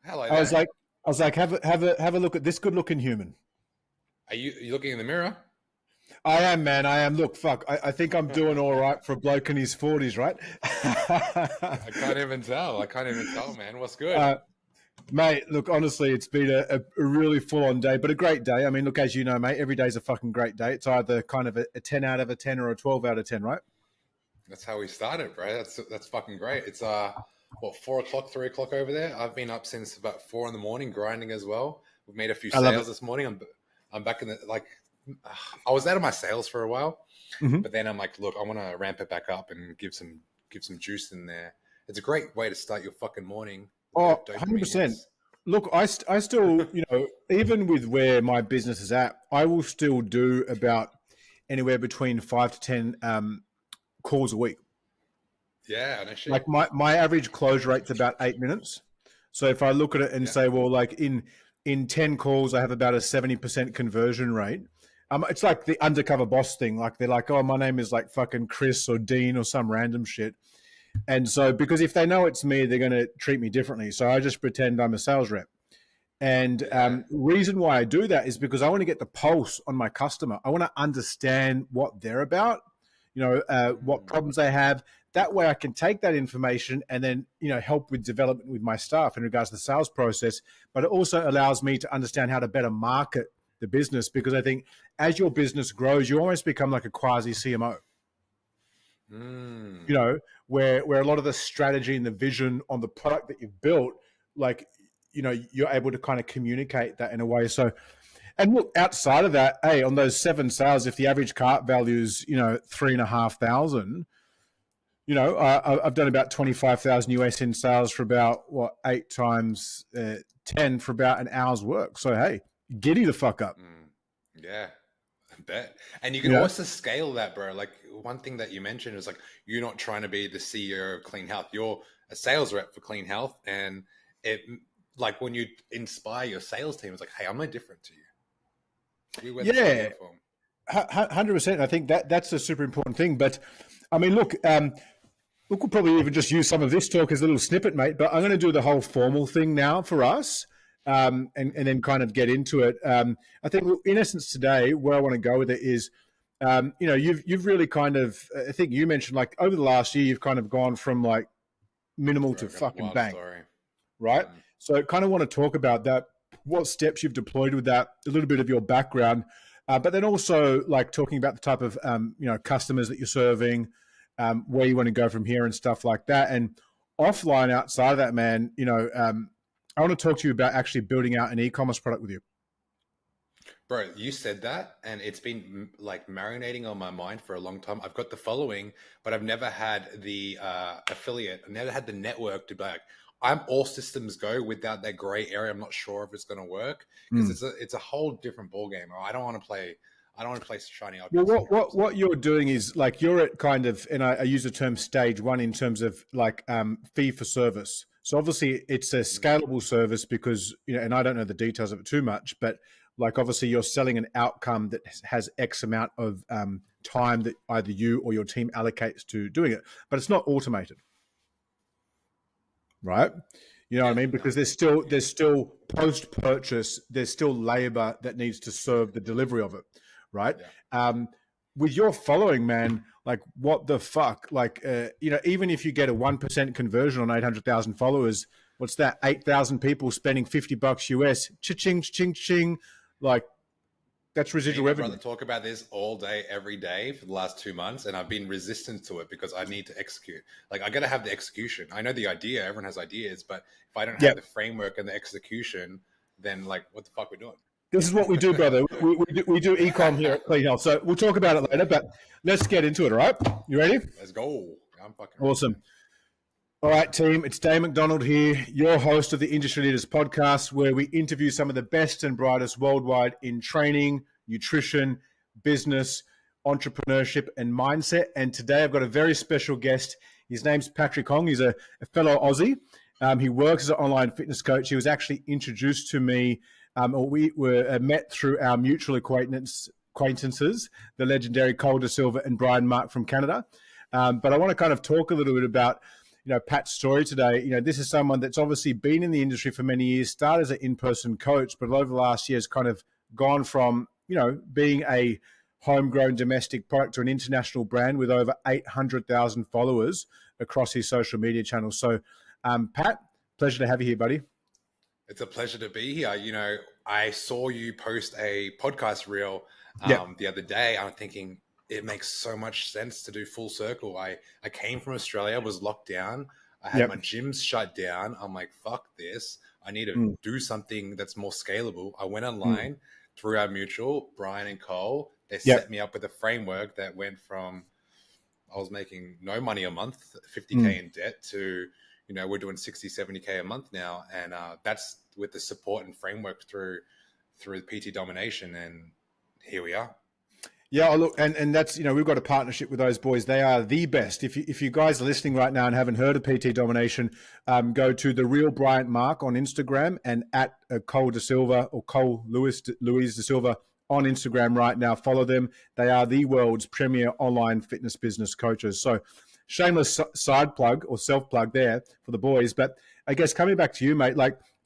Hello I was there. like, have a look at this good-looking human. Are you looking in the mirror? I am, man. I am. Look, fuck. I think I'm doing all right for a bloke in his 40s, right? I can't even tell. I can't even tell, man. What's good? uh, Mate, look, honestly, it's been a really full-on day, but a great day. I mean, look, as you know, mate, every day's a fucking great day. It's either kind of a 10 out of a 10 or a 12 out of 10, right? That's how we started, bro. That's fucking great. It's 4 o'clock, 3 o'clock over there. I've been up since about 4 in the morning, grinding as well. We've made a few I love it. sales this morning. I'm back in the I was out of my sales for a while, Mm-hmm. but then I'm like, look, I want to ramp it back up and give some juice in there. It's a great way to start your fucking morning. Oh, Dopamine 100%. hits. Look, I still, even with where my business is at, I will still do about anywhere between 5 to 10 calls a week. Yeah, no Like shit. my average close rate's about 8 minutes. So if I look at it and Yeah. say, well, like in 10 calls, I have about a 70% conversion rate. It's like the undercover boss thing. Like they're like, oh, my name is like fucking Chris or Dean or some random shit. And so because if they know it's me, they're going to treat me differently. So I just pretend I'm a sales rep. And Yeah. reason why I do that is because I want to get the pulse on my customer. I want to understand what they're about, what Mm. problems they have. That way I can take that information and then, help with development with my staff in regards to the sales process. But it also allows me to understand how to better market the business, because I think as your business grows, you almost become like a quasi CMO, Mm. where a lot of the strategy and the vision on the product that you've built, like, you're able to kind of communicate that in a way. So, and look, outside of that, hey, on those 7 sales, if the average cart value is, 3,500, I've done about 25,000 US in sales for about 8 times 10 for about an hour's work. So, hey, giddy the fuck up. Mm. Yeah, I bet. And you can Yeah. also scale that, bro. Like one thing that you mentioned is like you're not trying to be the CEO of Clean Health. You're a sales rep for Clean Health, and it like when you inspire your sales team, it's like, hey, I'm no different to you. We wear the same Yeah, uniform. 100%. I think that's a super important thing. But I mean, look, we'll probably even just use some of this talk as a little snippet, mate. But I'm going to do the whole formal thing now for us, and then kind of get into it. I think, in essence, today where I want to go with it is, you've really kind of, I think you mentioned, like, over the last year, you've kind of gone from like minimal Bro, to I got a fucking wild bang, story. right? Mm. So I kind of want to talk about that, what steps you've deployed with that, a little bit of your background, but then also like talking about the type of customers that you're serving, where you want to go from here and stuff like that. And offline, outside of that, man, I want to talk to you about actually building out an e-commerce product with you. Bro, you said that, and it's been like marinating on my mind for a long time. I've got the following, but I've never had the affiliate. I've never had the network to be like, I'm all systems go without that gray area. I'm not sure if it's going to work because Mm. it's a whole different ball game. I don't want to play. I don't want to play shiny Well, object what, syndrome. what what you're doing is like you're at kind of, and I use the term stage one in terms of like fee for service. So obviously it's a scalable service because, and I don't know the details of it too much, but like obviously you're selling an outcome that has X amount of time that either you or your team allocates to doing it, but it's not automated, right? You know what I Yeah, mean? no, Because there's still post purchase, there's still labor that needs to serve the delivery of it, right? yeah. With your following, man, like what the fuck? Like, even if you get a 1% conversion on 800,000 followers, what's that? 8,000 people spending $50 US, cha-ching, ching, ching. Like, that's Me residual and my brother revenue. talk about this all day, every day for the last 2 months, and I've been resistant to it because I need to execute. Like, I got to have the execution. I know the idea; everyone has ideas, but if I don't Yeah. have the framework and the execution, then like, what the fuck we doing? This is what we do, brother. We do e-com here at Clean Health. So we'll talk about it later, but let's get into it, all right? You ready? Let's go. I'm fucking ready, Awesome. man. All right, team, it's Daine McDonald here, your host of the Industry Leaders Podcast, where we interview some of the best and brightest worldwide in training, nutrition, business, entrepreneurship, and mindset. And today I've got a very special guest. His name's Patrick Hong. He's a fellow Aussie. He works as an online fitness coach. He was actually introduced to me, or we were met through our mutual acquaintances, the legendary Dasilva and Brian Mark from Canada. But I want to kind of talk a little bit about Pat's story today. This is someone that's obviously been in the industry for many years, started as an in-person coach, but over the last year has kind of gone from, being a homegrown domestic product to an international brand with over 800,000 followers across his social media channels. So, Pat, pleasure to have you here, buddy. It's a pleasure to be here. I saw you post a podcast reel the other day. I'm thinking it makes so much sense to do full circle. I came from Australia, was locked down. I had my gyms shut down. I'm like, fuck this. I need to do something that's more scalable. I went online through our mutual, Brian and Cole. They set me up with a framework that went from, I was making no money a month, 50K in debt, to, we're doing 60, 70K a month now. And that's with the support and framework through the PT Domination. And here we are. Yeah, look, and that's, we've got a partnership with those boys. They are the best. If you guys are listening right now and haven't heard of PT Domination, go to The Real Bryant Mark on Instagram and at Cole Dasilva or Cole Louise Dasilva on Instagram right now. Follow them. They are the world's premier online fitness business coaches. So shameless side plug or self plug there for the boys. But I guess coming back to you, mate,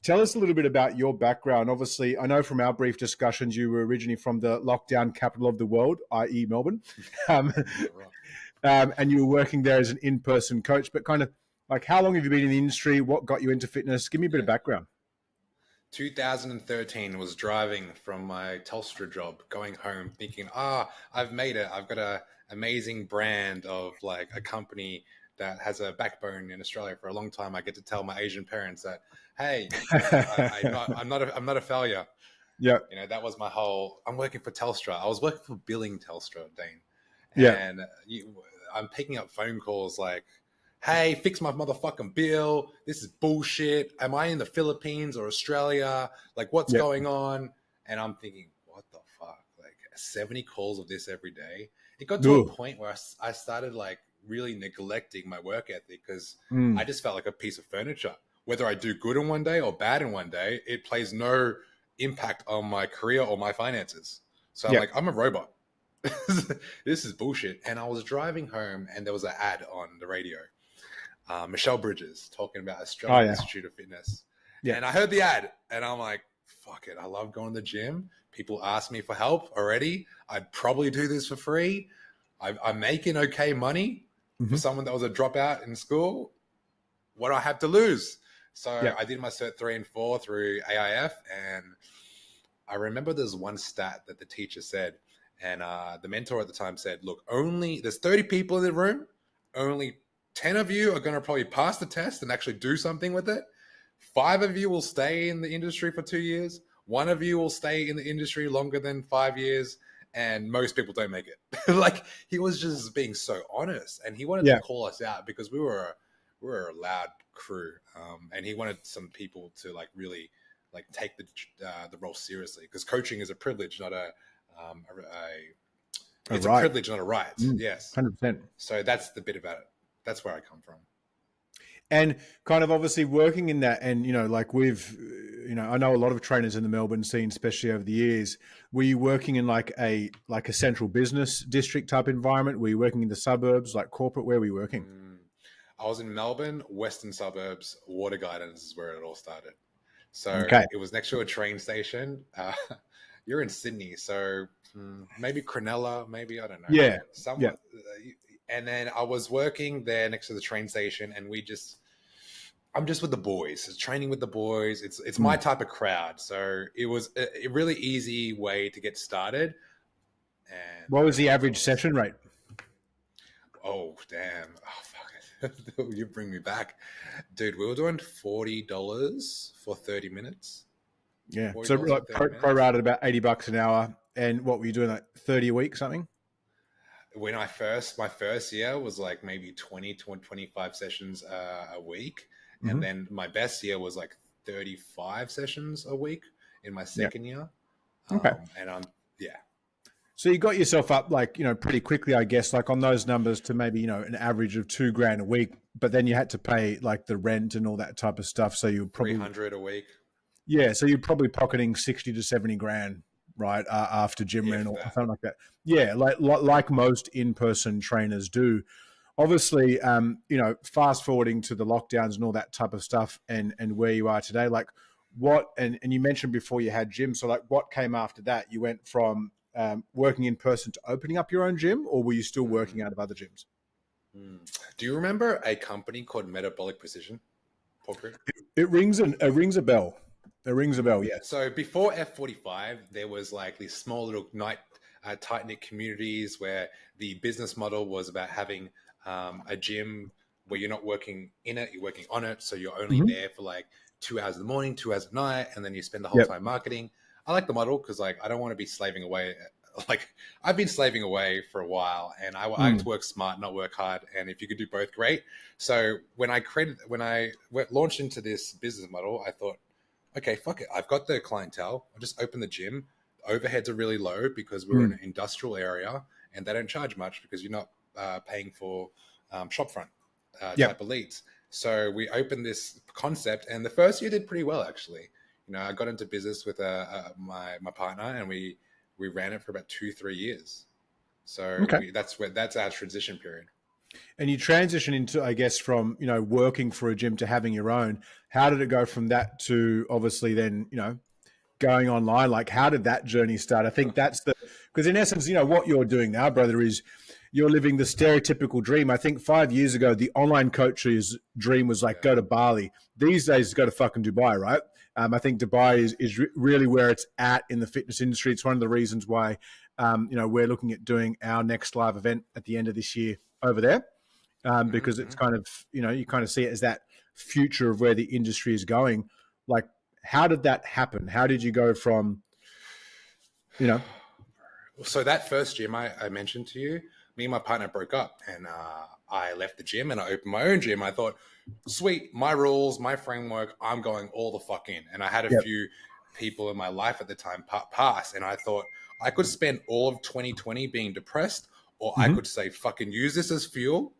tell us a little bit about your background. Obviously, I know from our brief discussions, you were originally from the lockdown capital of the world, i.e. Melbourne. And you were working there as an in-person coach. But kind of how long have you been in the industry? What got you into fitness? Give me a bit of background. 2013 was driving from my Telstra job, going home thinking, I've made it. I've got an amazing brand of a company that has a backbone in Australia for a long time. I get to tell my Asian parents that, hey, I'm not a failure. Yeah. That was my whole, I'm working for Telstra. I was working for billing Telstra, Daine. And I'm picking up phone calls like, hey, fix my motherfucking bill. This is bullshit. Am I in the Philippines or Australia? What's going on? And I'm thinking, what the fuck? 70 calls of this every day. It got to a point where I started really neglecting my work ethic because I just felt like a piece of furniture. Whether I do good in one day or bad in one day, it plays no impact on my career or my finances. So I'm like, I'm a robot. This is bullshit. And I was driving home and there was an ad on the radio. Michelle Bridges talking about Australian Institute of Fitness. And I heard the ad and I'm like, fuck it. I love going to the gym. People ask me for help already. I'd probably do this for free. I'm making okay money for someone that was a dropout in school. What do I have to lose? So I did my Cert 3 and 4 through AIF. And I remember there's one stat that the teacher said. And the mentor at the time said, look, there's 30 people in the room. Only 10 of you are going to probably pass the test and actually do something with it. 5 of you will stay in the industry for 2 years. 1 of you will stay in the industry longer than 5 years. And most people don't make it. He was just being so honest. And he wanted to call us out because we were a loud crew. And he wanted some people to really take the role seriously because coaching is a privilege, not a privilege, not a right. Yes. 100%. So that's the bit about it. That's where I come from. And kind of obviously working in that, and I know a lot of trainers in the Melbourne scene, especially over the years. Were you working in a central business district type environment? Were you working in the suburbs, corporate? Where were you working? I was in Melbourne, western suburbs. Water Gardens is where it all started. So it was next to a train station. You're in Sydney, so maybe Cronulla, maybe, I don't know. Yeah. Somewhat. And then I was working there next to the train station, and I'm just with the boys, training with the boys. It's my type of crowd. So it was a really easy way to get started. And what was the average session rate? Oh, damn. Oh, fuck it. You bring me back. Dude, we were doing $40 for 30 minutes. Yeah. So pro rated about $80 an hour. And what were you doing, 30 a week, something? When my first year was maybe 20 to 25 sessions a week. And then my best year was 35 sessions a week in my second year. Okay. And So you got yourself up pretty quickly, I guess, on those numbers to maybe, an average of $2,000 a week, but then you had to pay the rent and all that type of stuff. So you were probably $300 a week. Yeah. So you're probably pocketing 60 to 70 grand, right? After gym rent or something like that. Yeah. Like most in-person trainers do. obviously, fast forwarding to the lockdowns and all that type of stuff, and where you are today, like what, and you mentioned before you had gym. So like what came after that? You went from working in person to opening up your own gym, or were you still working out of other gyms? Do you remember a company called Metabolic Precision? It rings a bell. It rings a bell. Yes. So before F45, there was like these small little tight knit communities where the business model was about having a gym where you're not working in it, you're working on it. So you're only there for like 2 hours in the morning, 2 hours at night, and then you spend the whole time marketing. I like the model because like I don't want to be slaving away. Like I've been slaving away for a while, and I like to work smart, not work hard. And if you could do both, great. So when I launched into this business model, I thought, okay, fuck it. I've got the clientele. I'll just open the gym. Overheads are really low because we're in an industrial area, and they don't charge much because you're not paying for shopfront type of leads. So we opened this concept, and the first year did pretty well, actually. You know, I got into business with my partner, and we ran it for about 2-3 years. So that's our transition period. And you transition into, I guess, from, working for a gym to having your own. How did it go from that to obviously then, going online? Like, how did that journey start? I think because in essence, what you're doing now, brother, is you're living the stereotypical dream. I think 5 years ago, the online coach's dream was like, go to Bali. These days, go to fucking Dubai, right? I think Dubai is really where it's at in the fitness industry. It's one of the reasons why, we're looking at doing our next live event at the end of this year over there, because it's kind of, you kind of see it as that future of where the industry is going. Like, how did that happen? How did you go from, So that first gym I mentioned to you, me and my partner broke up, and I left the gym and I opened my own gym. I thought, sweet, my rules, my framework, I'm going all the fuck in. And I had a few people in my life at the time pass, and I thought I could spend all of 2020 being depressed, or I could say fucking use this as fuel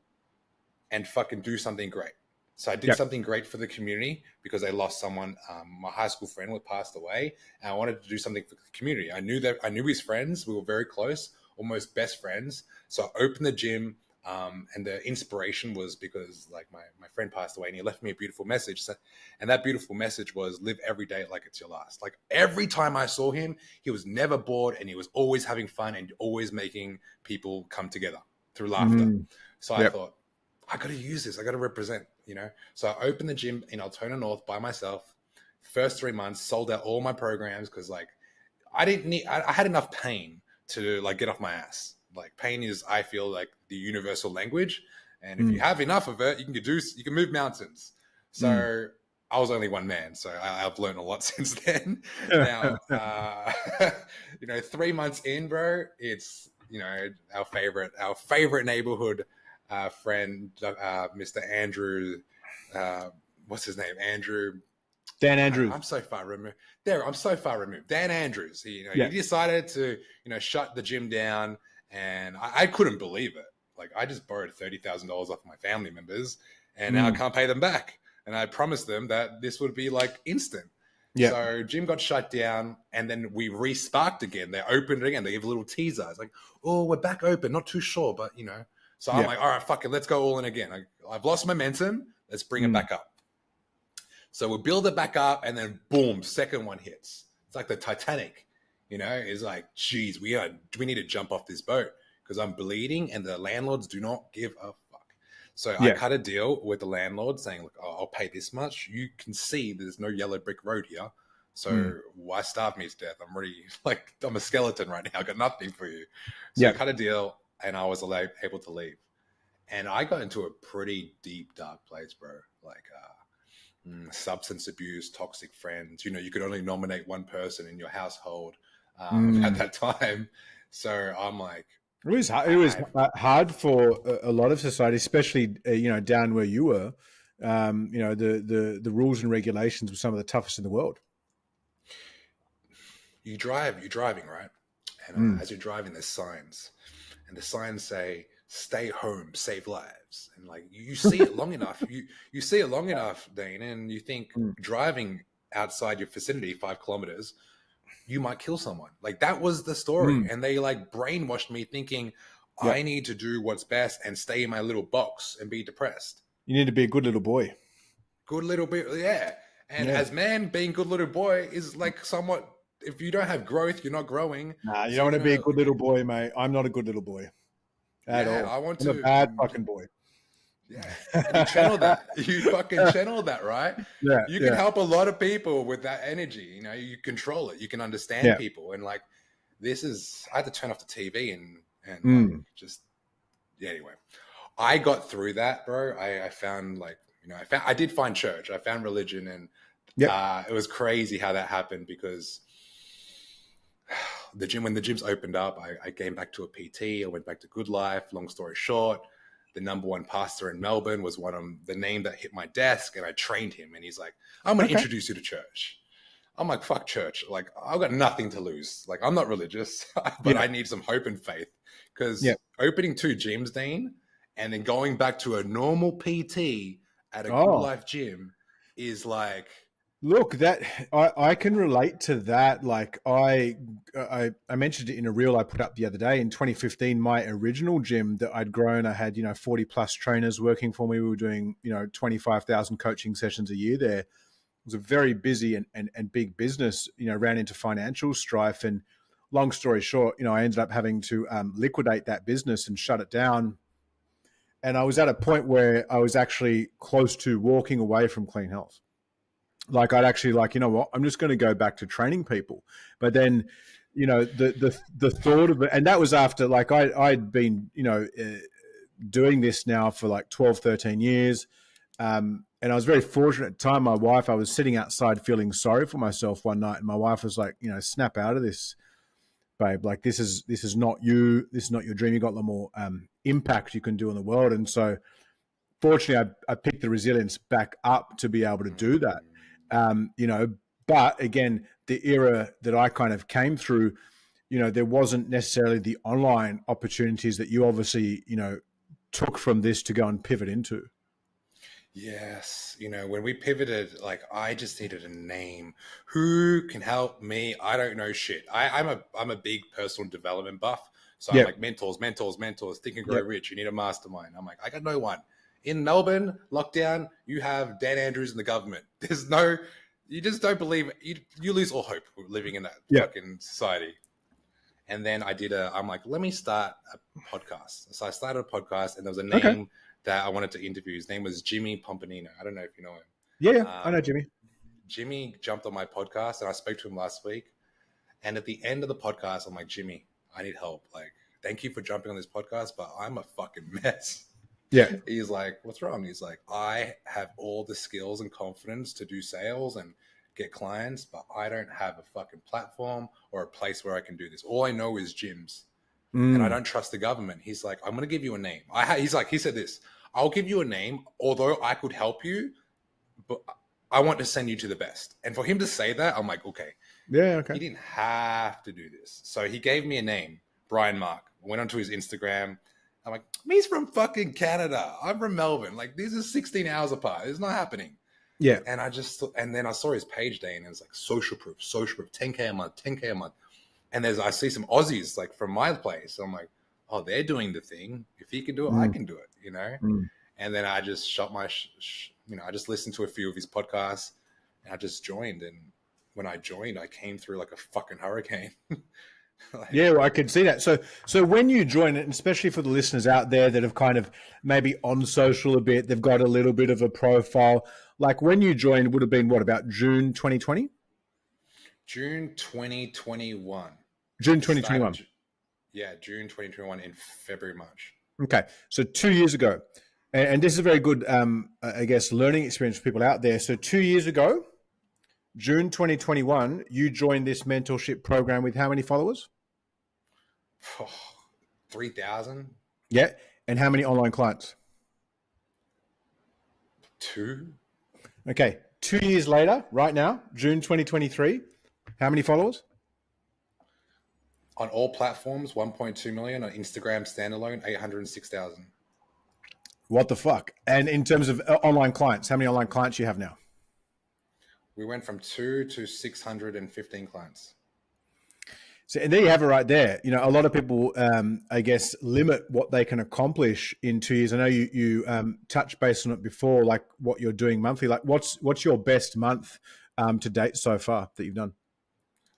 and fucking do something great. So I did something great for the community because I lost someone. My high school friend was passed away, and I wanted to do something for the community. I knew his friends. We were very close, almost best friends. So I opened the gym, and the inspiration was because like my friend passed away, and he left me a beautiful message. And that beautiful message was, live every day like it's your last. Like every time I saw him, he was never bored, and he was always having fun and always making people come together through laughter. So I thought, I got to use this. I got to represent, So I opened the gym in Altona North by myself. First 3 months, sold out all my programs because like I had enough pain to like get off my ass. Like pain is, I feel like, the universal language. And if you have enough of it, you can move mountains. So I was only one man. So I've learned a lot since then. Now, 3 months in, bro, it's, our favorite neighborhood friend, Mr. Andrew, what's his name? Dan Andrews. I'm so far removed. Dan Andrews. He decided to, shut the gym down, and I couldn't believe it. Like I just borrowed $30,000 off my family members, and now I can't pay them back. And I promised them that this would be like instant. Yeah. So gym got shut down, and then we resparked again. They opened it again. They gave a little teaser. It's like, oh, we're back open. Not too sure, but So I'm like, all right, fuck it. Let's go all in again. I've lost momentum. Let's bring it back up. So we'll build it back up, and then boom, second one hits. It's like the Titanic, It's like, geez, we need to jump off this boat because I'm bleeding, and the landlords do not give a fuck. So I cut a deal with the landlord saying, look, I'll pay this much. You can see there's no yellow brick road here. So why starve me to death? I'm already I'm a skeleton right now. I got nothing for you. So I cut a deal, and I was able to leave. And I got into a pretty deep, dark place, bro. Like substance abuse, toxic friends. You could only nominate one person in your household at that time. So I'm like, it was hard for a lot of society, especially down where you were. The rules and regulations were some of the toughest in the world. You're driving, right? And as you're driving, there's signs, and the signs say, stay home, save lives. And like, you see it long enough, you see it long enough, Daine, and you think driving outside your vicinity 5 kilometers, you might kill someone. Like that was the story. And they like brainwashed me thinking, Yep. I need to do what's best and stay in my little box and be depressed. You need to be a good little boy. Good little bit, yeah. And as man, being good little boy is like somewhat, if you don't have growth, you're not growing. Nah, you don't want to be a good little boy, mate. I'm not a good little boy at all. I'm a bad fucking boy. Yeah. And you channel that. You fucking channel that, right? Yeah. You can help a lot of people with that energy. You know, you control it. You can understand people. And like, I had to turn off the TV and like, just, anyway. I got through that, bro. I found like, I did find church. I found religion, and it was crazy how that happened, because when the gyms opened up, I came back to a PT. I went back to Good Life. Long story short, the number one pastor in Melbourne was the name that hit my desk, and I trained him. And he's like, I'm going to introduce you to church. I'm like, fuck church. Like, I've got nothing to lose. Like, I'm not religious, but I need some hope and faith, because opening 2 gyms, Daine, and then going back to a normal PT at a Good Life gym is like... Look, that I can relate to that. Like I mentioned it in a reel I put up the other day. In 2015, my original gym that I'd grown, I had 40 plus trainers working for me. We were doing 25,000 coaching sessions a year there. It was a very busy and big business. Ran into financial strife, and long story short, I ended up having to liquidate that business and shut it down. And I was at a point where I was actually close to walking away from clean health. Like I'd actually what, I'm just going to go back to training people. But then, the thought of it, and that was after like I'd been, doing this now for like 12, 13 years. And I was very fortunate at the time. My wife, I was sitting outside feeling sorry for myself one night, and my wife was like, snap out of this, babe. Like this is not you. This is not your dream. You got a lot more impact you can do in the world. And so fortunately I picked the resilience back up to be able to do that. But again, the era that I kind of came through, there wasn't necessarily the online opportunities that you obviously, took from this to go and pivot into. Yes. When we pivoted, like I just needed a name. Who can help me? I don't know shit. I'm a big personal development buff. So I'm like mentors, Think and Grow Rich. You need a mastermind. I'm like, I got no one. In Melbourne, lockdown, you have Dan Andrews and the government. You just don't believe it. You lose all hope living in that fucking society. And then I'm like, let me start a podcast. So I started a podcast, and there was a name that I wanted to interview. His name was Jimmy Pompanino. I don't know if you know him. Yeah, I know Jimmy. Jimmy jumped on my podcast, and I spoke to him last week. And at the end of the podcast, I'm like, Jimmy, I need help. Like, thank you for jumping on this podcast, but I'm a fucking mess. Yeah. He's like, what's wrong? He's like, I have all the skills and confidence to do sales and get clients, but I don't have a fucking platform or a place where I can do this. All I know is gyms, and I don't trust the government. He's like, I'm going to give you a name. He said this, I'll give you a name, although I could help you, but I want to send you to the best. And for him to say that, I'm like, okay. Yeah, okay. He didn't have to do this. So he gave me a name, Brian Mark. I went onto his Instagram. I'm like, he's from fucking Canada. I'm from Melbourne. Like, these are 16 hours apart. It's not happening. Yeah. And then I saw his page, Daine, and it's like social proof, 10K a month. And I see some Aussies like from my place. So I'm like, oh, they're doing the thing. If he can do it, I can do it, And then I just shot I just listened to a few of his podcasts, and I just joined. And when I joined, I came through like a fucking hurricane. Well, I can see that. So when you join it, and especially for the listeners out there that have kind of maybe on social a bit, they've got a little bit of a profile. Like when you joined, would have been what, about June 2020? June 2021. June 2021. June 2021 in February, March. Okay, so 2 years ago. And this is a very good, I guess, learning experience for people out there. So 2 years ago, June 2021, you joined this mentorship program with how many followers? 3,000. Yeah. And how many online clients? 2. Okay. 2 years later, right now, June 2023, how many followers? On all platforms, 1.2 million. On Instagram standalone, 806,000. What the fuck? And in terms of online clients, how many online clients do you have now? We went from 2 to 615 clients. So, and there you have it right there. You know, a lot of people, I guess, limit what they can accomplish in 2 years. I know you touched base on it before, like what you're doing monthly. Like, what's your best month to date so far that you've done?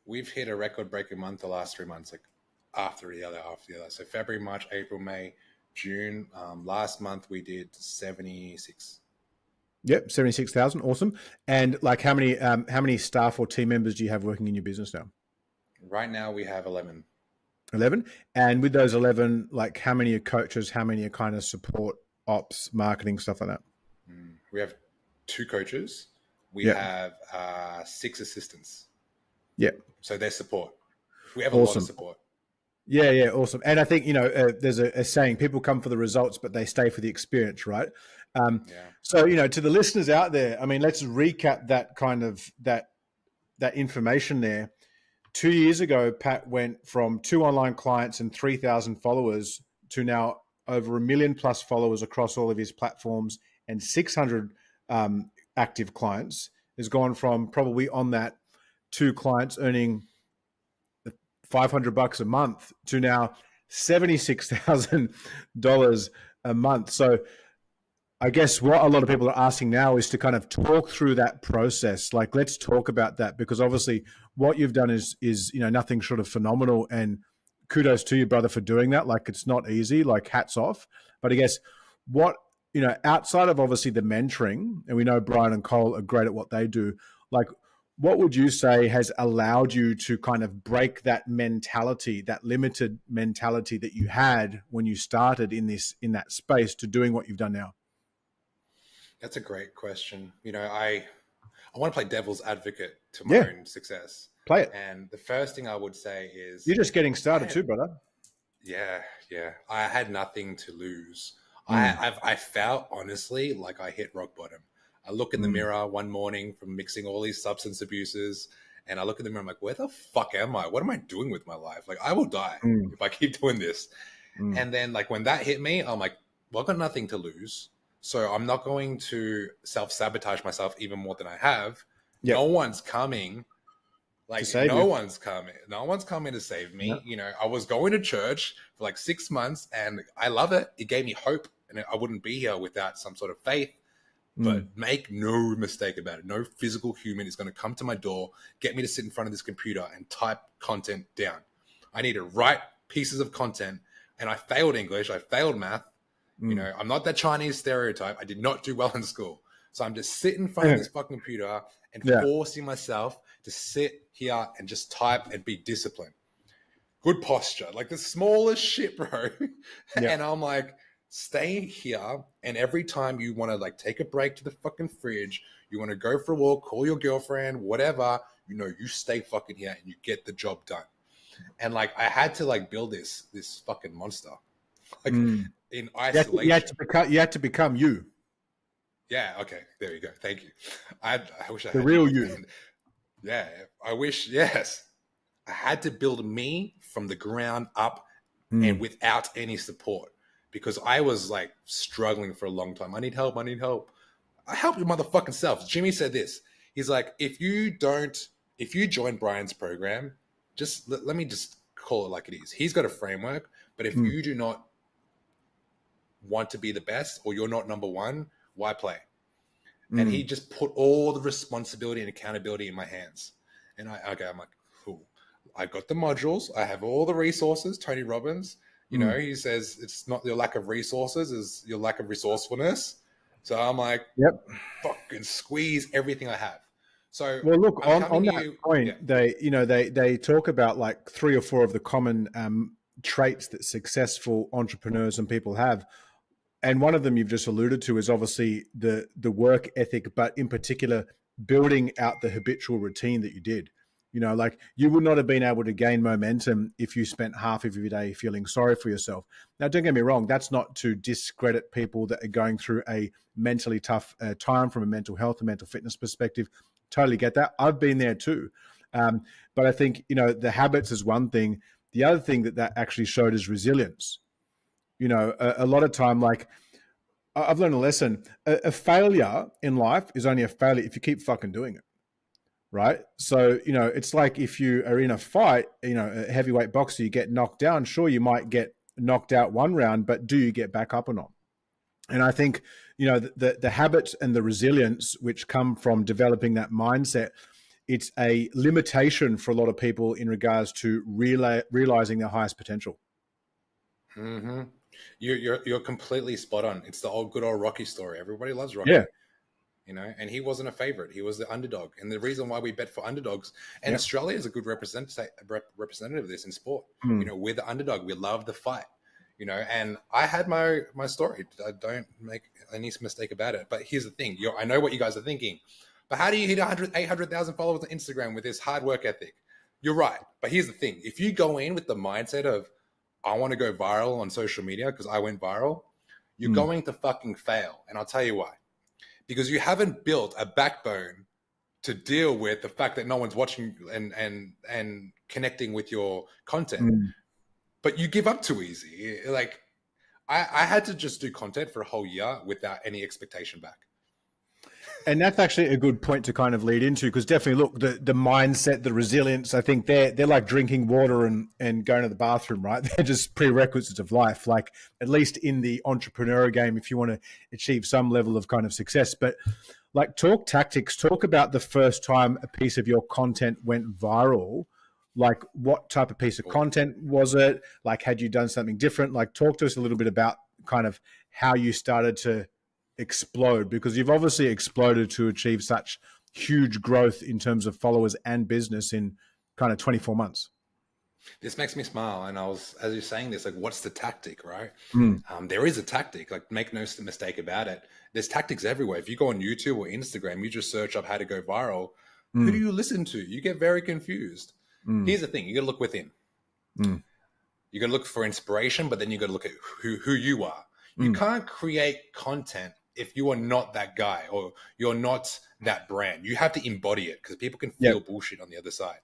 We've hit a record-breaking month the last 3 months, like after the other. So February, March, April, May, June. Last month we did 76. Yep, 76,000. Awesome. And like, how many staff or team members do you have working in your business now? Right now we have 11. 11. And with those 11, like, how many are coaches? How many are kind of support, ops, marketing, stuff like that? We have 2 coaches. We have 6 assistants. Yeah. So they're support. We have a lot of support. Yeah, awesome. And I think, there's a saying, people come for the results, but they stay for the experience, right? So, to the listeners out there, I mean, let's recap that kind of that information there. 2 years ago, Pat went from 2 online clients and 3,000 followers to now over 1 million plus followers across all of his platforms and 600 active clients. Has gone from probably on that 2 clients earning $500 a month to now $76,000 a month. So I guess what a lot of people are asking now is to kind of talk through that process. Like, let's talk about that, because obviously what you've done is nothing short of phenomenal, and kudos to you, brother, for doing that. Like, it's not easy, like, hats off. But I guess what, outside of obviously the mentoring, and we know Brian and Cole are great at what they do, like, what would you say has allowed you to kind of break that mentality, that limited mentality that you had when you started in that space, to doing what you've done now? That's a great question. I want to play devil's advocate to my own success. Play it. And the first thing I would say is, you're just getting started too, brother. Yeah. I had nothing to lose. I felt honestly like I hit rock bottom. I look in the mirror one morning from mixing all these substance abuses, and I look in the mirror, I'm like, where the fuck am I? What am I doing with my life? Like, I will die if I keep doing this. And then, like, when that hit me, I'm like, well, I've got nothing to lose. So I'm not going to self-sabotage myself even more than I have. Yep. No one's coming. Like, no one's coming. No one's coming to save me. Yep. I was going to church for like 6 months, and I love it. It gave me hope, and I wouldn't be here without some sort of faith. But make no mistake about it. No physical human is going to come to my door, get me to sit in front of this computer and type content down. I need to write pieces of content, and I failed English. I failed math. I'm not that Chinese stereotype. I did not do well in school. So I'm just sitting in front of this fucking computer and forcing myself to sit here and just type and be disciplined. Good posture. Like the smallest shit, bro. And I'm like, stay here. And every time you want to like take a break to the fucking fridge, you want to go for a walk, call your girlfriend, whatever, you stay fucking here and you get the job done. And like, I had to like build this fucking monster. Like in isolation. You had to become you. Yeah. Okay. There you go. Thank you. I wish I had the real you. Yeah. I wish. Yes. I had to build me from the ground up and without any support, because I was like struggling for a long time. I need help. I help your motherfucking self. Jimmy said this. He's like, if you join Brian's program, just let me just call it like it is. He's got a framework, but if you do not want to be the best, or you're not number one, why play? And he just put all the responsibility and accountability in my hands. And I'm like, cool. I got the modules. I have all the resources. Tony Robbins, he says it's not your lack of resources, it's your lack of resourcefulness. So I'm like, fucking squeeze everything I have. So, well, look, on that point, they talk about like 3 or 4 of the common traits that successful entrepreneurs and people have. And one of them you've just alluded to is obviously the work ethic, but in particular, building out the habitual routine that you did. Like, you would not have been able to gain momentum if you spent half of your day feeling sorry for yourself. Now, don't get me wrong. That's not to discredit people that are going through a mentally tough time from a mental health and mental fitness perspective. Totally get that. I've been there too. But I think, the habits is one thing. The other thing that actually showed is resilience. A lot of time, like, I've learned a lesson. A failure in life is only a failure if you keep fucking doing it. right? So, it's like if you are in a fight, a heavyweight boxer, you get knocked down. Sure, you might get knocked out one round, but do you get back up or not? And I think, the habits and the resilience which come from developing that mindset, it's a limitation for a lot of people in regards to realizing their highest potential. Mm-hmm. You're completely spot on. It's the good old Rocky story. Everybody loves Rocky. Yeah. And he wasn't a favorite. He was the underdog. And the reason why we bet for underdogs, and Yep. Australia is a good representative of this in sport. We're the underdog. We love the fight. And I had my story. I don't make any mistake about it. But here's the thing. I know what you guys are thinking. But how do you hit 800,000 followers on Instagram with this hard work ethic? You're right. But here's the thing. If you go in with the mindset of, I want to go viral on social media because I went viral, you're going to fucking fail. And I'll tell you why. Because you haven't built a backbone to deal with the fact that no one's watching and connecting with your content. But you give up too easy. Like, I had to just do content for a whole year without any expectation back. And that's actually a good point to kind of lead into, because definitely, look, the mindset, the resilience, I think they're like drinking water and going to the bathroom, right? They're just prerequisites of life, like at least in the entrepreneurial game, if you want to achieve some level of kind of success. But like, talk tactics, talk about the first time a piece of your content went viral. Like, what type of piece of content was it? Like, had you done something different? Like, talk to us a little bit about kind of how you started to explode, because you've obviously exploded to achieve such huge growth in terms of followers and business in kind of 24 months. This makes me smile. And as you're saying this, like, what's the tactic, right? There is a tactic, like, make no mistake about it. There's tactics everywhere. If you go on YouTube or Instagram, you just search up how to go viral. Who do you listen to? You get very confused. Here's the thing. You got to look within. You got to look for inspiration, but then you got to look at who you are. You can't create content if you are not that guy or you're not that brand. You have to embody it, because people can feel bullshit on the other side.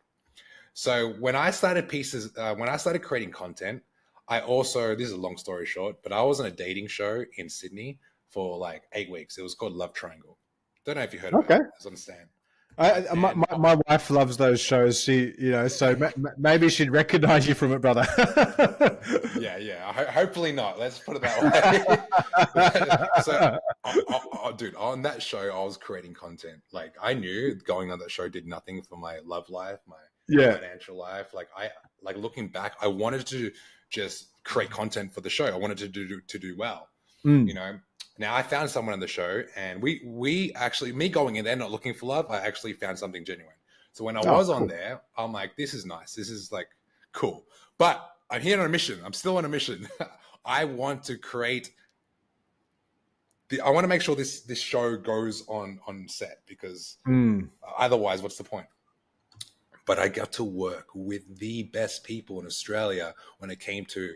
So when I started creating content, this is a long story short, but I was on a dating show in Sydney for like 8 weeks. It was called Love Triangle. Don't know if you heard of it. It's on Stan. My wife loves those shows. She, so maybe she'd recognize you from it, brother. Yeah. Hopefully not. Let's put it that way. So, dude, on that show, I was creating content. Like, I knew going on that show did nothing for my love life, my financial life. Like looking back, I wanted to just create content for the show. I wanted to do well. Now I found someone on the show, and we actually, me going in there not looking for love, I actually found something genuine. So when I was on there, I'm like, this is nice. This is like cool. But I'm here on a mission. I'm still on a mission. I want to I want to make sure this show goes on set, because otherwise, what's the point? But I got to work with the best people in Australia when it came to,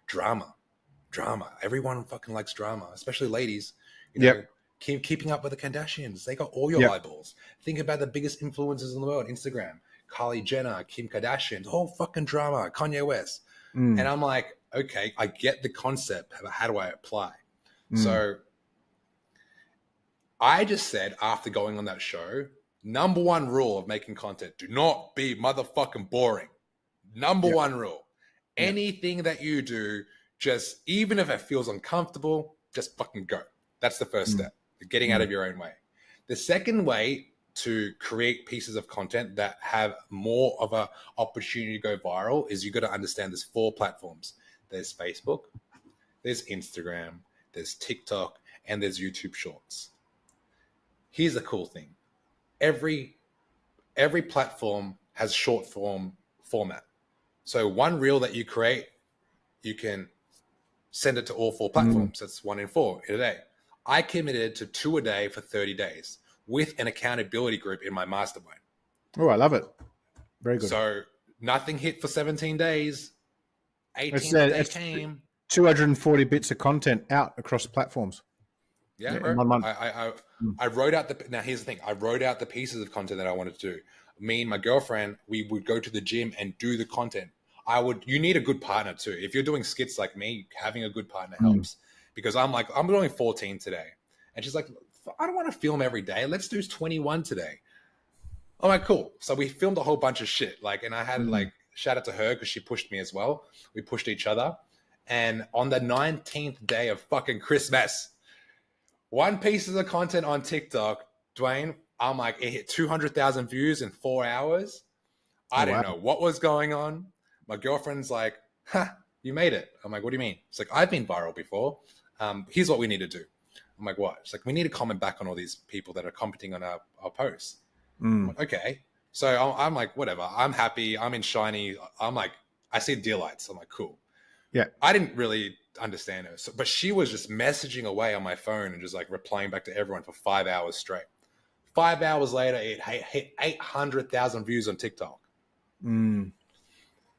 drama. Everyone fucking likes drama, especially ladies. Keeping up with the Kardashians. They got all your eyeballs. Think about the biggest influencers in the world. Instagram, Kylie Jenner, Kim Kardashian, all fucking drama, Kanye West. And I'm like, okay, I get the concept, but how do I apply? So I just said, after going on that show, number one rule of making content, do not be motherfucking boring. Number one rule. Anything that you do, just, even if it feels uncomfortable, just fucking go. That's the first step, getting out of your own way. The second way to create pieces of content that have more of an opportunity to go viral is you got to understand there's 4 platforms. There's Facebook, there's Instagram, there's TikTok, and there's YouTube Shorts. Here's the cool thing. Every platform has short form format. So one reel that you create, you can send it to all 4 platforms. That's 1 in 4 in a day. I committed to 2 a day for 30 days with an accountability group in my mastermind. Oh, I love it. Very good. So nothing hit for 17 days. 18th day came. 240 bits of content out across platforms. Yeah, bro. 1 month. I wrote out now here's the thing. I wrote out the pieces of content that I wanted to do. Me and my girlfriend, we would go to the gym and do the content. You need a good partner too. If you're doing skits like me, having a good partner helps, because I'm like, I'm doing 14 today. And she's like, I don't want to film every day. Let's do 21 today. I'm like, cool. So we filmed a whole bunch of shit. Like, and I had Mm. like, shout out to her because she pushed me as well. We pushed each other. And on the 19th day of fucking Christmas, one piece of the content on TikTok, Dwayne, I'm like, it hit 200,000 views in 4 hours. Oh, I didn't wow. know what was going on. My girlfriend's like, ha, you made it. I'm like, what do you mean? It's like, I've been viral before. Here's what we need to do. I'm like, what? It's like, we need to comment back on all these people that are commenting on our posts. I'm like, okay. So I'm like, whatever. I'm happy. I'm in shiny. I'm like, I see deer lights. I'm like, cool. Yeah. I didn't really understand her. So, but she was just messaging away on my phone and just like replying back to everyone for 5 hours straight. 5 hours later, it hit 800,000 views on TikTok. Mm.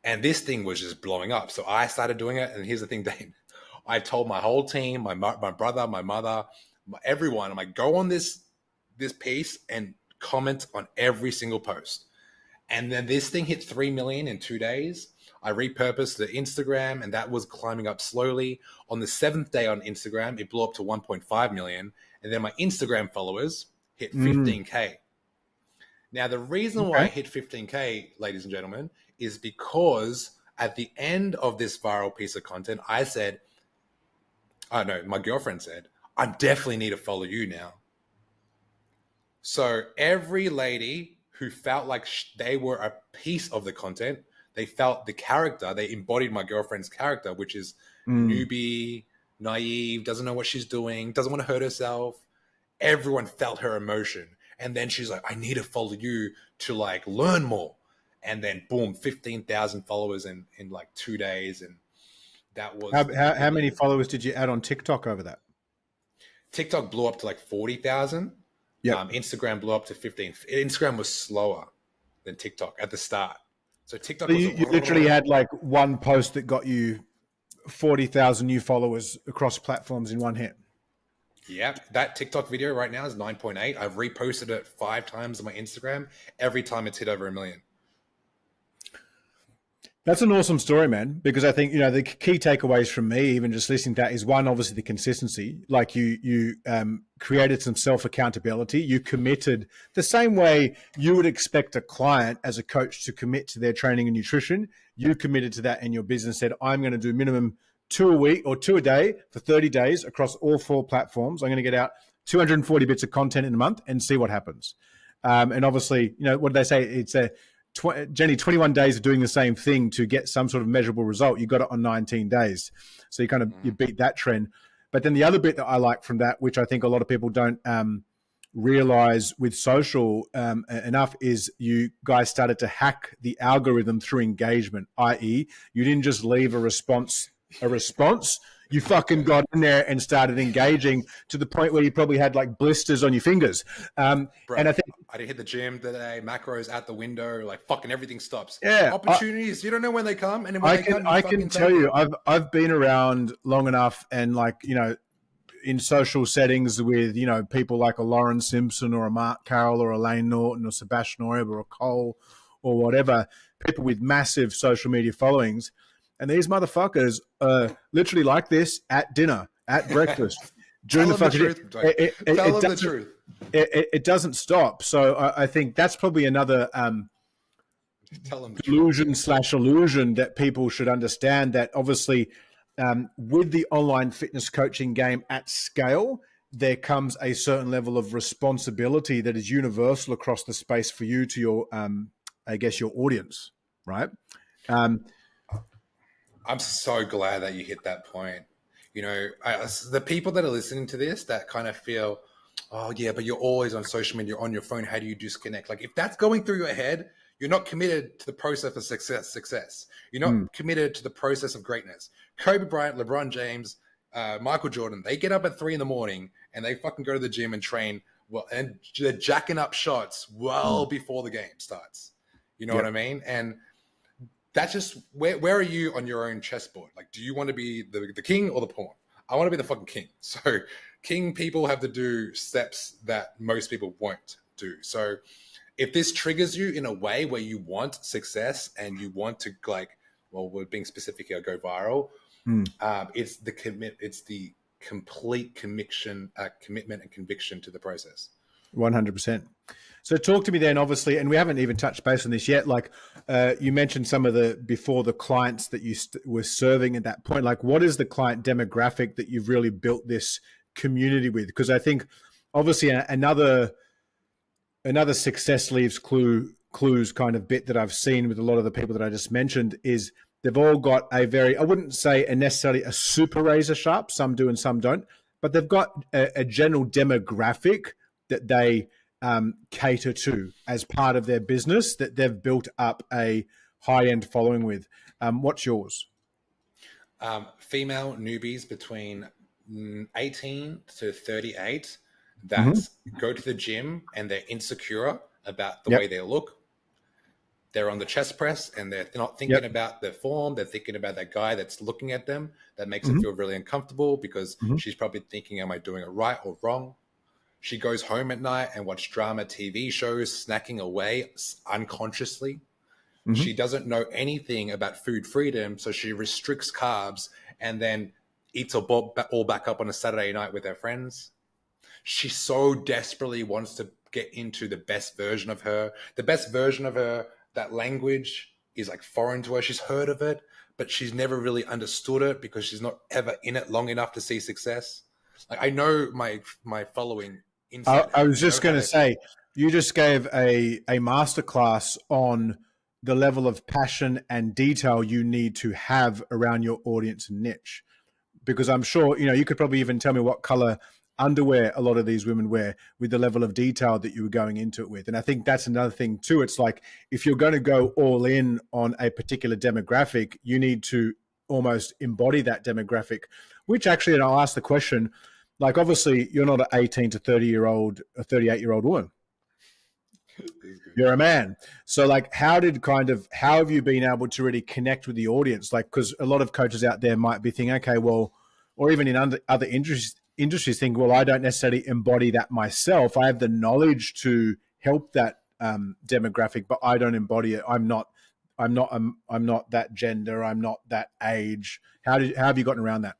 And this thing was just blowing up. So I started doing it. And here's the thing, Dane. I told my whole team, my brother, my mother, everyone, I'm like, go on this piece and comment on every single post. And then this thing hit 3 million in 2 days. I repurposed the Instagram and that was climbing up slowly. On the 7th day on Instagram, it blew up to 1.5 million. And then my Instagram followers hit 15K. Now, the reason why I hit 15K, ladies and gentlemen, is because at the end of this viral piece of content, I said, oh no, my girlfriend said, I definitely need to follow you now. So every lady who felt like they were a piece of the content, they felt the character, they embodied my girlfriend's character, which is newbie, naive, doesn't know what she's doing, doesn't want to hurt herself. Everyone felt her emotion. And then she's like, I need to follow you to like learn more. And then boom, 15,000 followers in like 2 days. And that was... How many followers did you add on TikTok over that? TikTok blew up to like 40,000. Yeah. Instagram blew up to 15. Instagram was slower than TikTok at the start. So TikTok So was... you literally had like one post that got you 40,000 new followers across platforms in one hit. Yeah, that TikTok video right now is 9.8. I've reposted it 5 times on my Instagram. Every time it's hit over 1 million. That's an awesome story, man, because I think, the key takeaways from me, even just listening to that, is one, obviously the consistency. Like you created some self-accountability. You committed the same way you would expect a client as a coach to commit to their training and nutrition. You committed to that in your business, said, I'm going to do minimum 2 a week or 2 a day for 30 days across all 4 platforms. I'm going to get out 240 bits of content in a month and see what happens. And obviously, what do they say? It's Jenny, 21 days of doing the same thing to get some sort of measurable result. You got it on 19 days. So you beat that trend. But then the other bit that I like from that, which I think a lot of people don't realize with social enough, is you guys started to hack the algorithm through engagement, i.e. you didn't just leave a response. You fucking got in there and started engaging to the point where you probably had like blisters on your fingers. Bro, and I think I didn't hit the gym today, macros out the window, like fucking everything stops. Yeah, Opportunities, you don't know when they come. And when I can tell you, I've been around long enough and in social settings with, people like a Lauren Simpson or a Mark Carroll or a Layne Norton or Sebastian Oreb or a Cole or whatever, people with massive social media followings. And these motherfuckers are literally like this at dinner, at breakfast. During the fucking truth. Tell them the truth. It doesn't stop. So I think that's probably another delusion/illusion that people should understand, that obviously with the online fitness coaching game at scale, there comes a certain level of responsibility that is universal across the space for you to your, your audience, right? I'm so glad that you hit that point. The people that are listening to this that kind of feel, oh yeah, but you're always on social media, you're on your phone. How do you disconnect? Like if that's going through your head, you're not committed to the process of success. You're not committed to the process of greatness. Kobe Bryant, LeBron James, Michael Jordan, they get up at 3 a.m. and they fucking go to the gym and train. Well, and they're jacking up shots well before the game starts. You know what I mean? And that's just where are you on your own chessboard? Like, do you want to be the king or the pawn? I want to be the fucking king. So king people have to do steps that most people won't do. So if this triggers you in a way where you want success and you want to we're being specific here, go viral, it's the complete commitment and conviction to the process. 100%. So talk to me then, obviously, and we haven't even touched base on this yet. Like you mentioned some of before the clients that you were serving at that point, like what is the client demographic that you've really built this community with? Because I think obviously another success leaves clues kind of bit that I've seen with a lot of the people that I just mentioned is they've all got I wouldn't say necessarily a super razor sharp, some do and some don't, but they've got a general demographic that they cater to as part of their business that they've built up a high-end following with. What's yours? Female newbies between 18 to 38 that go to the gym and they're insecure about the way they look. They're on the chest press and they're not thinking about their form. They're thinking about that guy that's looking at them. That makes them feel really uncomfortable because she's probably thinking, am I doing it right or wrong? She goes home at night and watches drama TV shows, snacking away unconsciously. She doesn't know anything about food freedom, so she restricts carbs and then eats all back up on a Saturday night with her friends. She so desperately wants to get into the best version of her. The best version of her, that language is like foreign to her. She's heard of it, but she's never really understood it because she's not ever in it long enough to see success. Like I know my following insight. I was just going to say, you just gave a masterclass on the level of passion and detail you need to have around your audience and niche. Because I'm sure, you could probably even tell me what color underwear a lot of these women wear with the level of detail that you were going into it with. And I think that's another thing too. It's like, if you're going to go all in on a particular demographic, you need to almost embody that demographic, which actually, and I'll ask the question, like, obviously you're not an 18 to 30-year-old, a 38-year-old woman. You're a man. So like, how have you been able to really connect with the audience? Like, because a lot of coaches out there might be thinking, okay, well, or even in other industries think, well, I don't necessarily embody that myself. I have the knowledge to help that demographic, but I don't embody it. I'm not that gender. I'm not that age. How have you gotten around that?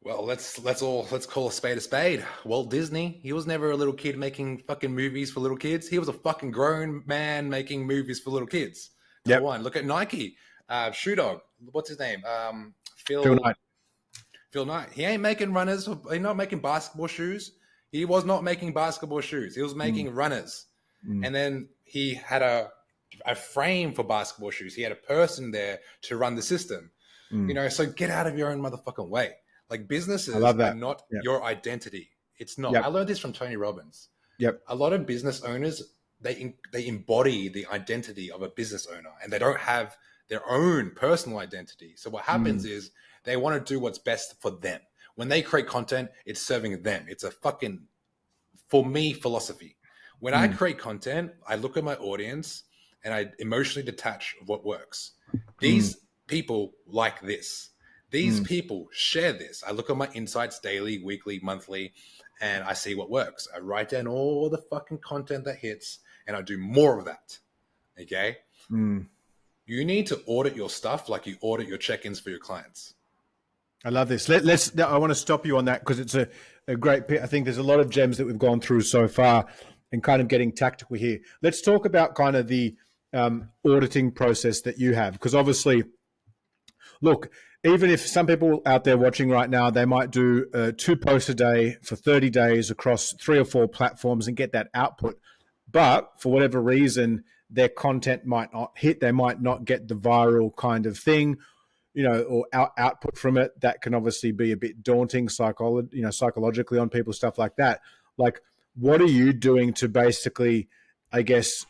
Well, let's call a spade. Walt Disney, he was never a little kid making fucking movies for little kids. He was a fucking grown man making movies for little kids. Number one. Look at Nike. Shoe Dog. What's his name? Phil Knight. Phil Knight. He ain't making runners. He's not making basketball shoes. He was not making basketball shoes. He was making runners. And then he had a frame for basketball shoes. He had a person there to run the system. So get out of your own motherfucking way. Like, businesses are not your identity. It's not. I learned this from Tony Robbins. A lot of business owners, they embody the identity of a business owner, and they don't have their own personal identity. So what happens is they want to do what's best for them. When they create content, it's serving them. It's a fucking, for me, philosophy. When I create content, I look at my audience and I emotionally detach what works. These people like this. These people share this. I look at my insights daily, weekly, monthly, and I see what works. I write down all the fucking content that hits, and I do more of that. Okay? You need to audit your stuff like you audit your check-ins for your clients. I love this. I want to stop you on that because it's a great I think there's a lot of gems that we've gone through so far and kind of getting tactical here. Let's talk about kind of the auditing process that you have, because obviously, look, even if some people out there watching right now, they might do 2 posts a day for 30 days across 3 or 4 platforms and get that output. But for whatever reason, their content might not hit. They might not get the viral kind of thing, or output from it. That can obviously be a bit daunting psychologically on people, stuff like that. Like, what are you doing to basically, I guess,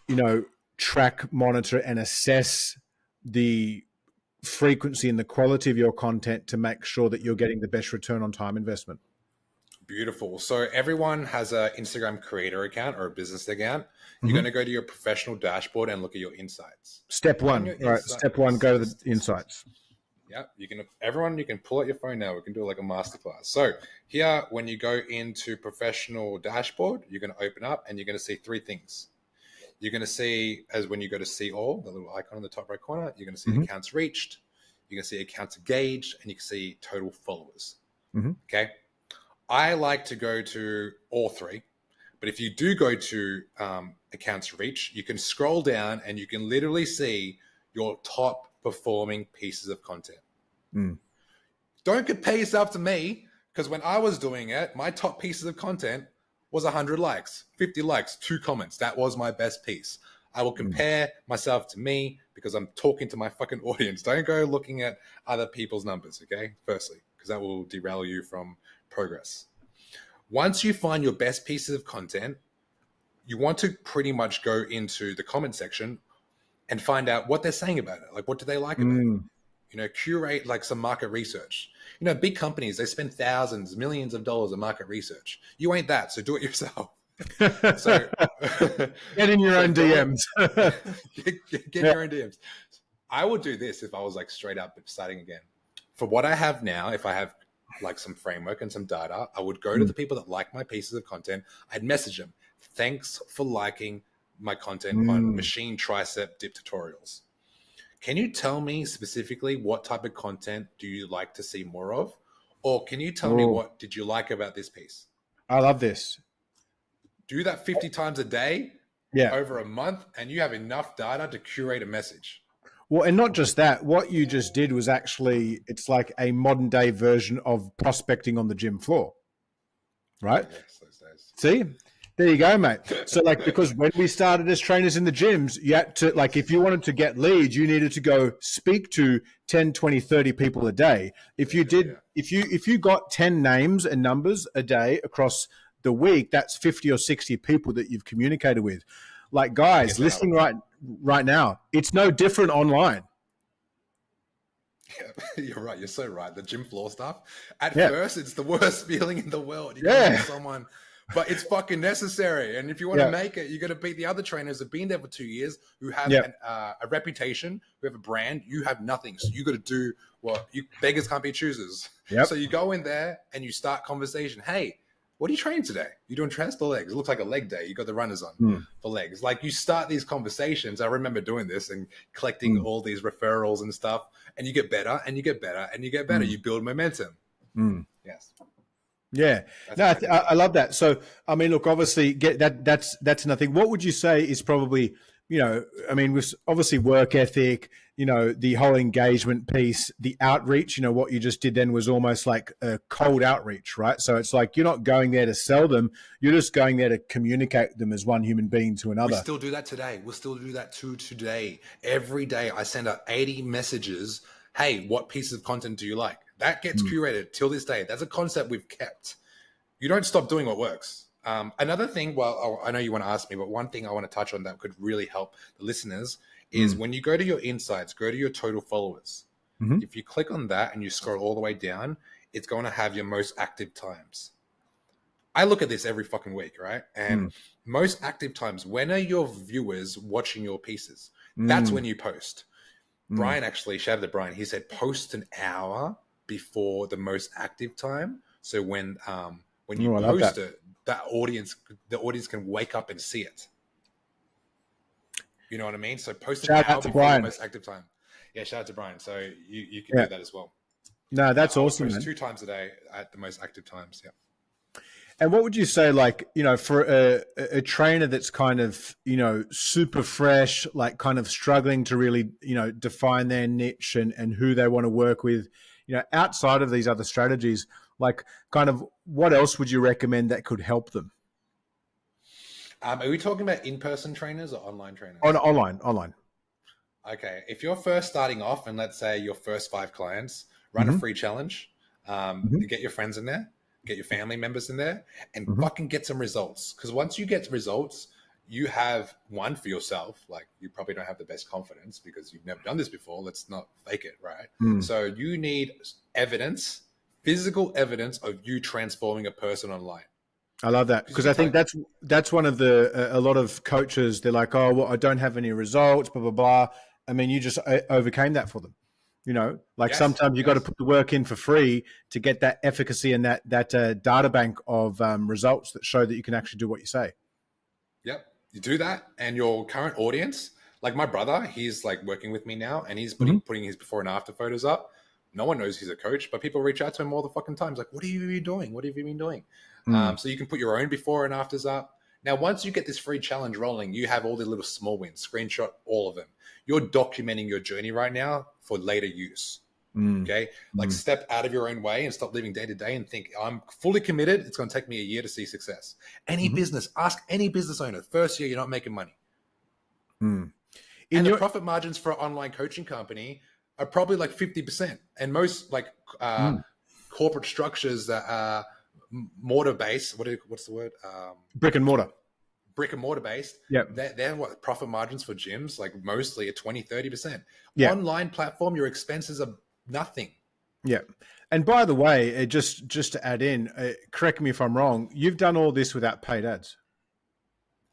track, monitor, and assess the frequency and the quality of your content to make sure that you're getting the best return on time investment? Beautiful. So everyone has an Instagram creator account or a business account. You're going to go to your professional dashboard and look at your insights. Step 1. All right. Step 1, go to the insights. Yeah. You can pull out your phone now. We can do like a masterclass. So here, when you go into professional dashboard, you're going to open up and you're going to see 3 things. You're going to see, as when you go to see all, the little icon in the top right corner, you're going to see accounts reached, you're going to see accounts engaged, and you can see total followers. Okay. I like to go to all 3, but But if you do go to accounts reach, you can scroll down and you can literally see your top performing pieces of content. Don't compare yourself to me, because when I was doing it, my top pieces of content was 100 likes, 50 likes, 2 comments. That was my best piece. I will compare myself to me because I'm talking to my fucking audience. Don't go looking at other people's numbers, okay? Firstly, because that will derail you from progress. Once you find your best pieces of content, you want to pretty much go into the comment section and find out what they're saying about it. Like, what do they like about it? You know, curate like some market research. You know, big companies, they spend thousands, millions of dollars on market research. You ain't that, so do it yourself. So get in your own DMs. get your own DMs. I would do this if I was like straight up starting again. For what I have now, if I have like some framework and some data, I would go to the people that like my pieces of content. I'd message them. Thanks for liking my content on machine tricep dip tutorials. Can you tell me specifically what type of content do you like to see more of? Or can you tell me what did you like about this piece? I love this. Do that 50 times a day over a month, and you have enough data to curate a message. Well, and not just that, what you just did was actually, it's like a modern day version of prospecting on the gym floor, right? Yes, those days. See? There you go, mate. So like, because when we started as trainers in the gyms, you had to, like, if you wanted to get leads, you needed to go speak to 10, 20, 30 people a day. If you did, if you got 10 names and numbers a day across the week, that's 50 or 60 people that you've communicated with. Like, guys, listening right now, it's no different online. Yeah, you're right. You're so right. The gym floor stuff. At first, it's the worst feeling in the world. You can someone, but it's fucking necessary. And if you want to make it, you got to beat the other trainers that've been there for 2 years, who have a reputation, who have a brand. You have nothing, so you got to do what beggars can't be choosers. So you go in there and you start conversation. Hey, what are you training today? You doing chest or legs? It looks like a leg day. You got the runners on for legs. Like, you start these conversations. I remember doing this and collecting all these referrals and stuff, and you get better and you get better and you get better. You build momentum. Yes. Yeah. I love that. So, I mean, look, obviously that's nothing. What would you say is probably, you know, I mean, with obviously work ethic, you know, the whole engagement piece, the outreach, you know, what you just did then was almost like a cold outreach, right? So it's like, you're not going there to sell them. You're just going there to communicate them as one human being to another. We still do that today. We'll still do that today. Every day I send out 80 messages. Hey, what pieces of content do you like? That gets curated till this day. That's a concept we've kept. You don't stop doing what works. Another thing, well, I know you want to ask me, but one thing I want to touch on that could really help the listeners is when you go to your insights, go to your total followers. If you click on that and you scroll all the way down, it's going to have your most active times. I look at this every fucking week, right? And most active times, when are your viewers watching your pieces? That's when you post. Brian actually, shout out to Brian, he said post an hour before the most active time. So when you post it, the audience can wake up and see it. You know what I mean? So post an hour before the most active time. Yeah, shout out to Brian. So you can do that as well. No, that's awesome. Post 2 times a day at the most active times. Yeah. And what would you say, like, you know, for a trainer that's kind of, you know, super fresh, like kind of struggling to really, you know, define their niche and who they want to work with, you know, outside of these other strategies, like kind of what else would you recommend that could help them? Are we talking about in-person trainers or online trainers? Online. Okay. If you're first starting off and let's say your first 5 clients, run a free challenge, get your friends in there, get your family members in there, and fucking get some results. Because once you get results, you have one for yourself. Like, you probably don't have the best confidence because you've never done this before. Let's not fake it, right? So you need evidence, physical evidence of you transforming a person online. I love that, because I think that's one of a lot of coaches, they're like, oh, well, I don't have any results, blah, blah, blah. I mean, you just overcame that for them. You know, like sometimes you got to put the work in for free to get that efficacy and that data bank of results that show that you can actually do what you say. Yep. You do that, and your current audience, like my brother, he's like working with me now, and he's putting his before and after photos up. No one knows he's a coach, but people reach out to him all the fucking times. Like, what have you been doing? What have you been doing? So you can put your own before and afters up. Now, once you get this free challenge rolling, you have all the little small wins, screenshot all of them. You're documenting your journey right now for later use. Okay. Like step out of your own way and stop living day to day and think, I'm fully committed. It's going to take me a year to see success. Any business, ask any business owner, first year, you're not making money. And the profit margins for an online coaching company are probably like 50%. And most like corporate structures that are mortar based, what's the word? Brick and mortar based. Yeah. They're what profit margins for gyms, like mostly at 20-30%. Yeah. Online platform, your expenses are nothing. Yeah. And by the way, just to add in, correct me if I'm wrong, you've done all this without paid ads.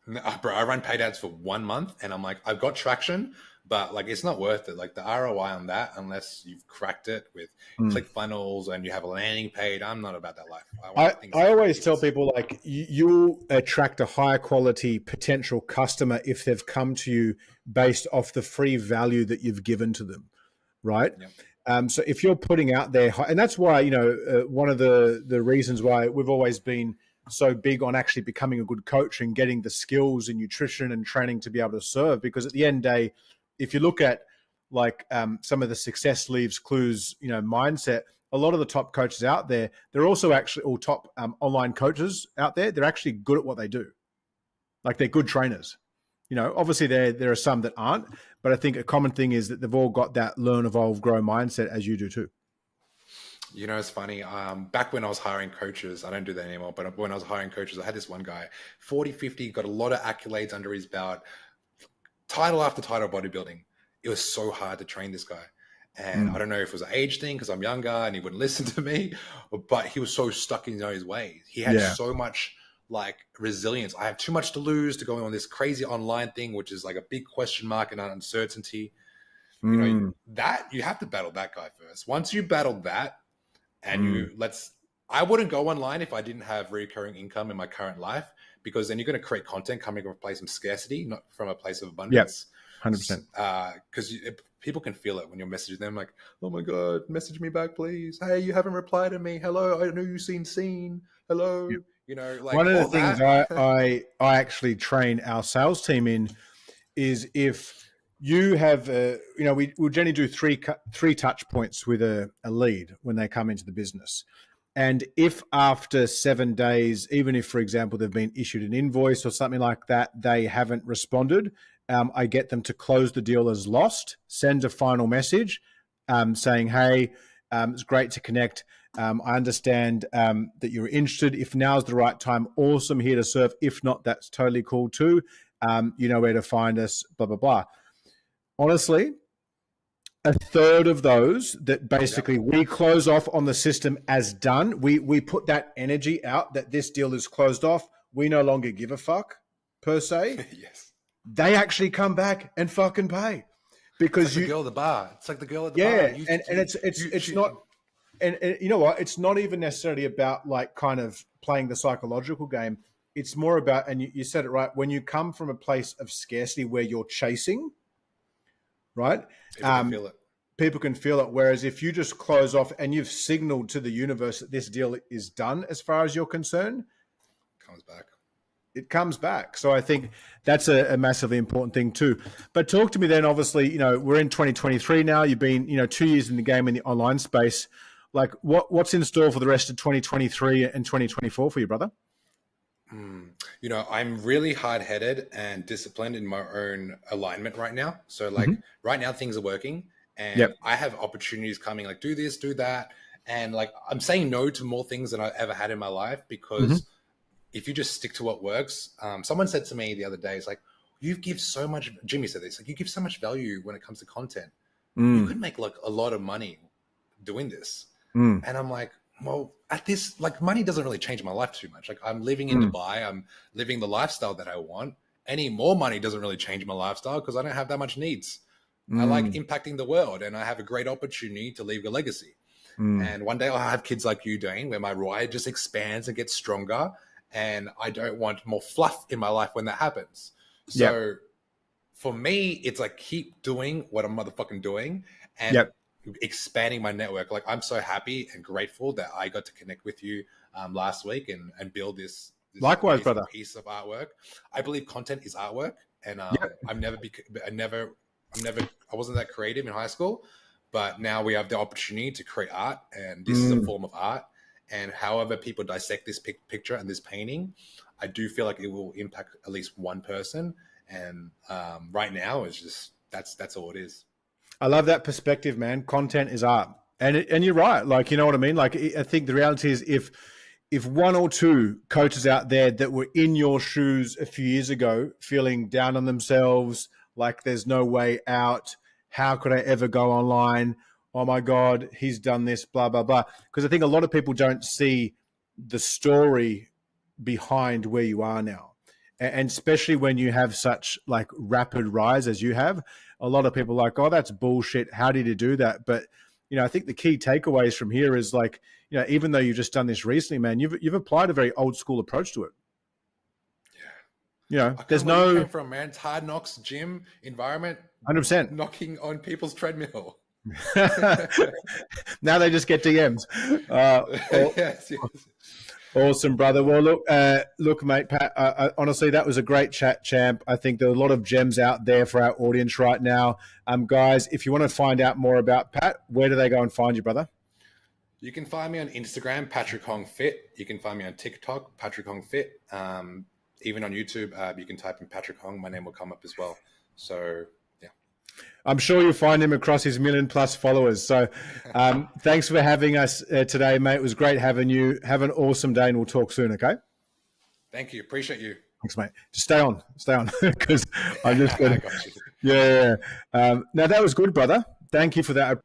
No, bro, I run paid ads for 1 month and I'm like, I've got traction, but like, it's not worth it. Like the ROI on that, unless you've cracked it with ClickFunnels and you have a landing page, I'm not about that life. I always tell people like you'll attract a higher quality potential customer if they've come to you based off the free value that you've given to them. Right. Yep. So if you're putting out there, and that's why, one of the reasons why we've always been so big on actually becoming a good coach and getting the skills in nutrition and training to be able to serve, because at the end of the day, if you look at like some of the success leaves clues, mindset, a lot of the top coaches out there, they're also actually all top online coaches out there. They're actually good at what they do. Like they're good trainers. Obviously there are some that aren't, but I think a common thing is that they've all got that learn, evolve, grow mindset as you do too. It's funny. Back when I was hiring coaches, I don't do that anymore, but when I was hiring coaches, I had this one guy, 40, 50, got a lot of accolades under his belt, title after title bodybuilding. It was so hard to train this guy. And I don't know if it was an age thing because I'm younger and he wouldn't listen to me, but he was so stuck in his ways. He had so much like resilience. I have too much to lose to go on this crazy online thing, which is like a big question mark and uncertainty. That you have to battle that guy first. Once you battle that and I wouldn't go online if I didn't have recurring income in my current life, because then you're going to create content coming from a place of scarcity, not from a place of abundance. Yep, 100%. Because people can feel it when you're messaging them like, oh my God, message me back, please. Hey, you haven't replied to me. Hello, I know you've seen. Hello. Yep. Like one of the things I actually train our sales team in is if you have, we'll generally do three touch points with a lead when they come into the business. And if after 7 days, even if, for example, they've been issued an invoice or something like that, they haven't responded, I get them to close the deal as lost, send a final message saying, hey, it's great to connect. I understand that you're interested. If now's the right time, awesome, here to serve. If not, that's totally cool too. You know where to find us, blah, blah, blah. Honestly, a third of those that basically we close off on the system as done. We put that energy out that this deal is closed off. We no longer give a fuck, per se. Yes. They actually come back and fucking pay. Because it's like the girl at the bar. It's like the girl at the bar. Yeah, it's not... And you know what? It's not even necessarily about like kind of playing the psychological game. It's more about, and you said it right, when you come from a place of scarcity where you're chasing, right? People can feel it. Whereas if you just close off and you've signaled to the universe that this deal is done as far as you're concerned, it comes back. So I think that's a massively important thing too. But talk to me then, obviously, we're in 2023 now. You've been, 2 years in the game in the online space. Like what's in store for the rest of 2023 and 2024 for you, brother? I'm really hard-headed and disciplined in my own alignment right now. So like right now things are working and I have opportunities coming, like do this, do that. And like, I'm saying no to more things than I've ever had in my life because if you just stick to what works, someone said to me the other day, it's like, you give so much, Jimmy said this, like you give so much value when it comes to content. You could make like a lot of money doing this. And I'm like, well, at this, like money doesn't really change my life too much. Like I'm living in Dubai, I'm living the lifestyle that I want. Any more money doesn't really change my lifestyle because I don't have that much needs. I like impacting the world and I have a great opportunity to leave a legacy. And one day I'll have kids like you, Daine, where my why just expands and gets stronger. And I don't want more fluff in my life when that happens. So for me, it's like keep doing what I'm motherfucking doing and expanding my network. Like I'm so happy and grateful that I got to connect with you last week and build this this Likewise, amazing brother. piece of artwork. I believe content is artwork, and I wasn't that creative in high school, but now we have the opportunity to create art, and this is a form of art. And however people dissect this picture and this painting, I do feel like it will impact at least one person. And right now, it's just that's all it is. I love that perspective, man. Content is art, and you're right. Like, you know what I mean? Like, I think the reality is if one or two coaches out there that were in your shoes a few years ago, feeling down on themselves, like there's no way out, how could I ever go online? Oh my God, he's done this, blah, blah, blah. Because I think a lot of people don't see the story behind where you are now. And especially when you have such like rapid rise as you have, a lot of people are like, oh, that's bullshit. How did you do that? But, you know, I think the key takeaways from here is like, you know, even though you've just done this recently, man, you've applied a very old school approach to it. You know, there's no you came from, man. It's hard knocks gym environment. 100% knocking on people's treadmill. Now they just get DMs. Yes. Awesome, brother. Well, look, mate, Pat. Honestly, that was a great chat, champ. I think there are a lot of gems out there for our audience right now. Guys, if you want to find out more about Pat, where do they go and find you, brother? You can find me on Instagram, Patrick Hong Fit. You can find me on TikTok, Patrick Hong Fit. Even on YouTube, you can type in Patrick Hong. My name will come up as well. So, yeah. I'm sure you'll find him across his 1 million+ followers. So thanks for having us today, mate. It was great having you. Have an awesome day, and we'll talk soon, okay? Thank you. Appreciate you. Thanks, mate. Just stay on, because I'm just going I to... got you. Yeah. Now, that was good, brother. Thank you for that.